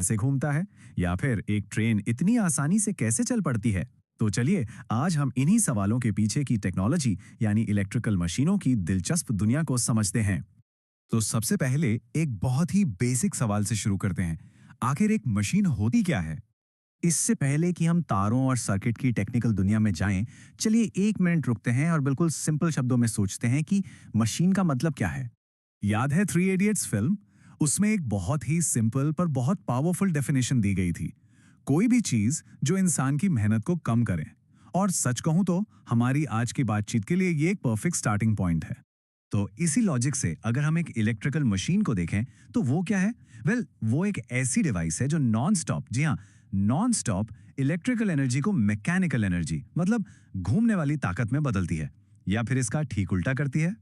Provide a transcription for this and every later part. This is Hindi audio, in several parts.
से घूमता है, या फिर एक ट्रेन इतनी आसानी से कैसे चल पड़ती है। तो चलिए आज हम इन्हीं सवालों के पीछे की टेक्नोलॉजी यानी इलेक्ट्रिकल मशीनों की दिलचस्प दुनिया को समझते हैं। तो सबसे पहले एक बहुत ही बेसिक सवाल से शुरू करते हैं। आखिर एक मशीन होती क्या है? इससे पहले कि हम तारों और सर्किट की टेक्निकल दुनिया में जाएं, चलिए 1 मिनट रुकते हैं और बिल्कुल सिंपल शब्दों में सोचते हैं कि मशीन का मतलब क्या है। याद है थ्री इडियट्स फिल्म? उसमें एक बहुत ही सिंपल पर बहुत पावरफुल डेफिनेशन दी गई थी। कोई भी चीज जो इंसान की मेहनत को कम करे। और सच कहूं तो हमारी आज की बातचीत के लिए ये एक परफेक्ट स्टार्टिंग पॉइंट है। तो इसी लॉजिक से अगर हम एक इलेक्ट्रिकल मशीन को देखें तो वो क्या है? वो एक ऐसी डिवाइस है जो नॉन स्टॉप, जी हाँ, नॉन स्टॉप इलेक्ट्रिकल एनर्जी को मैकेनिकल एनर्जी मतलब घूमने वाली ताकत में बदलती है, या फिर इसका ठीक उल्टा करती है।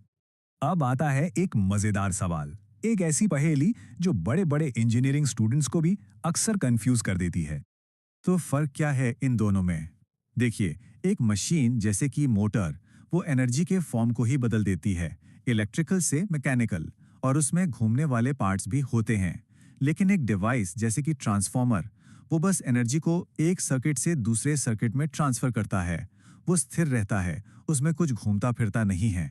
अब आता है एक मजेदार सवाल, एक ऐसी पहेली जो बड़े बड़े इंजीनियरिंग स्टूडेंट्स को भी अक्सर कंफ्यूज कर देती है। तो फर्क क्या है इन दोनों में? देखिए, एक मशीन जैसे कि मोटर, वो एनर्जी के फॉर्म को ही बदल देती है, इलेक्ट्रिकल से मैकेनिकल, और उसमें घूमने वाले पार्ट्स भी होते हैं। लेकिन एक डिवाइस जैसे कि ट्रांसफॉर्मर, वो बस एनर्जी को एक सर्किट से दूसरे सर्किट में ट्रांसफर करता है। वो स्थिर रहता है, उसमें कुछ घूमता फिरता नहीं है।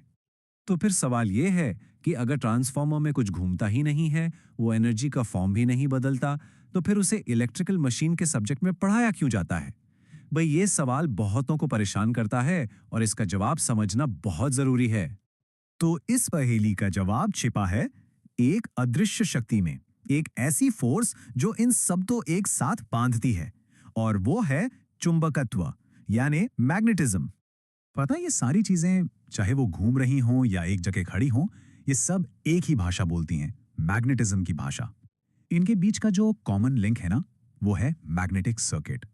तो फिर सवाल ये है कि अगर ट्रांसफॉर्मर में कुछ घूमता ही नहीं है, वो एनर्जी का फॉर्म भी नहीं बदलता, तो फिर उसे इलेक्ट्रिकल मशीन के सब्जेक्ट में पढ़ाया क्यों जाता है? भाई ये सवाल बहुतों को परेशान करता है और इसका जवाब समझना बहुत जरूरी है। तो इस पहेली का जवाब छिपा है एक अदृश्य शक्ति में, एक ऐसी फोर्स जो इन सब तो एक साथ बांधती है, और वो है चुंबकत्व यानी मैग्नेटिज्म। पता है, ये सारी चीजें चाहे वो घूम रही हों या एक जगह खड़ी हों, ये सब एक ही भाषा बोलती हैं, मैग्नेटिज्म की भाषा। इनके बीच का जो कॉमन लिंक है ना, वो है मैग्नेटिक सर्किट।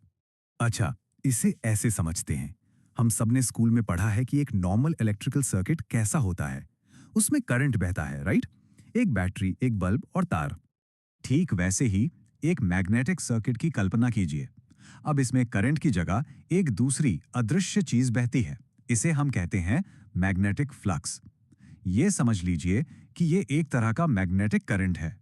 अच्छा, इसे ऐसे समझते हैं। हम सबने स्कूल में पढ़ा है कि एक नॉर्मल इलेक्ट्रिकल सर्किट कैसा होता है। उसमें करंट बहता है, राइट? एक बैटरी, एक बल्ब और तार। ठीक वैसे ही एक मैग्नेटिक सर्किट की कल्पना कीजिए। अब इसमें करंट की जगह एक दूसरी अदृश्य चीज बहती है। इसे हम कहते हैं मैग्नेटिक फ्लक्स। ये समझ लीजिए कि ये एक तरह का मैग्नेटिक करंट है।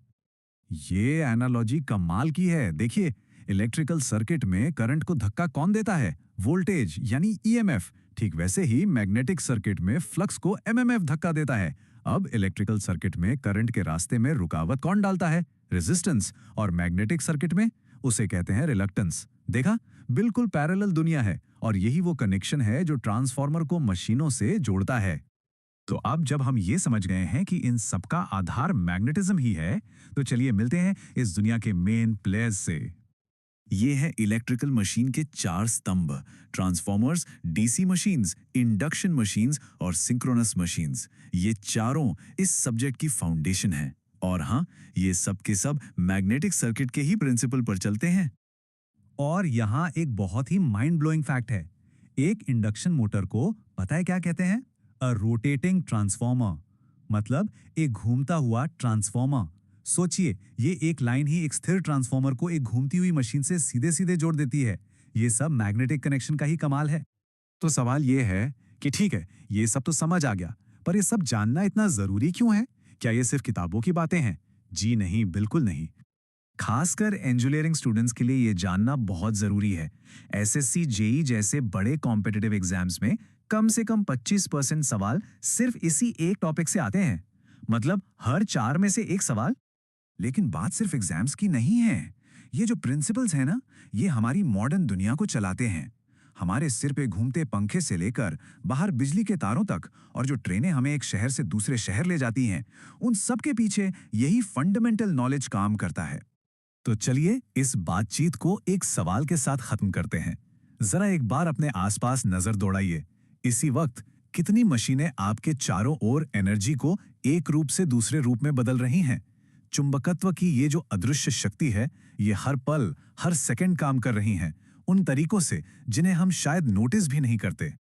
ये एनालॉजी कमाल की है। देखिए, इलेक्ट्रिकल सर्किट में करंट को धक्का कौन देता है? वोल्टेज यानी ईएमएफ। ठीक वैसे ही मैग्नेटिक सर्किट में फ्लक्स को एमएमएफ धक्का देता है। अब इलेक्ट्रिकल सर्किट में करंट के रास्ते में रुकावट कौन डालता है? रेजिस्टेंस। और मैग्नेटिक सर्किट में उसे कहते हैं रिलक्टेंस। देखा, बिल्कुल पैरेलल दुनिया है, और यही वो कनेक्शन है जो ट्रांसफॉर्मर को मशीनों से जोड़ता है। तो अब जब हम ये समझ गए हैं कि इन सबका आधार मैग्नेटिज्म ही है, तो चलिए मिलते हैं इस दुनिया के मेन प्लेयर्स से। ये है इलेक्ट्रिकल मशीन के 4 स्तंभ: transformers, DC machines, induction machines और सिंक्रोनस मशीन्स। ये चारों इस सब्जेक्ट की फाउंडेशन है। और हाँ, ये सब के सब मैग्नेटिक सर्किट के ही प्रिंसिपल पर चलते हैं। और यहाँ एक बहुत ही माइंड ब्लोइंग फैक्ट है। एक इंडक्शन मोटर को पता है क्या कहते हैं? अ रोटेटिंग ट्रांसफॉर्मर, मतलब एक घूमता हुआ ट्रांसफॉर्मर। सोचिए, ये एक लाइन ही एक स्थिर ट्रांसफॉर्मर को एक घूमती हुई मशीन से सीधे सीधे जोड़ देती है। ये सब मैग्नेटिक कनेक्शन का ही कमाल है। तो सवाल ये है कि ठीक है, ये सब तो समझ आ गया, पर ये सब जानना इतना जरूरी क्यों है? क्या ये सिर्फ किताबों की बातें हैं? जी नहीं, बिल्कुल नहीं। खासकर इंजीनियरिंग स्टूडेंट्स के लिए ये जानना बहुत जरूरी है। एसएससी, जेई जैसे बड़े कॉम्पिटिटिव एग्जाम्स में कम से कम 25% सवाल सिर्फ इसी एक टॉपिक से आते हैं। मतलब हर 4 में से एक सवाल। लेकिन बात सिर्फ एग्जाम्स की नहीं है। ये जो प्रिंसिपल्स हैं ना, ये हमारी मॉडर्न दुनिया को चलाते हैं। हमारे सिर पे घूमते पंखे से लेकर बाहर बिजली के तारों तक, और जो ट्रेनें हमें एक शहर से दूसरे शहर ले जाती हैं, उन सब के पीछे यही फंडामेंटल नॉलेज काम करता है। तो चलिए इस बातचीत को एक सवाल के साथ खत्म करते हैं। जरा एक बार अपने आसपास नजर दौड़ाइए। इसी वक्त कितनी मशीनें आपके चारों ओर एनर्जी को एक रूप से दूसरे रूप में बदल रही हैं? चुंबकत्व की ये जो अदृश्य शक्ति है, ये हर पल, हर सेकंड काम कर रही हैं, उन तरीकों से जिन्हें हम शायद नोटिस भी नहीं करते।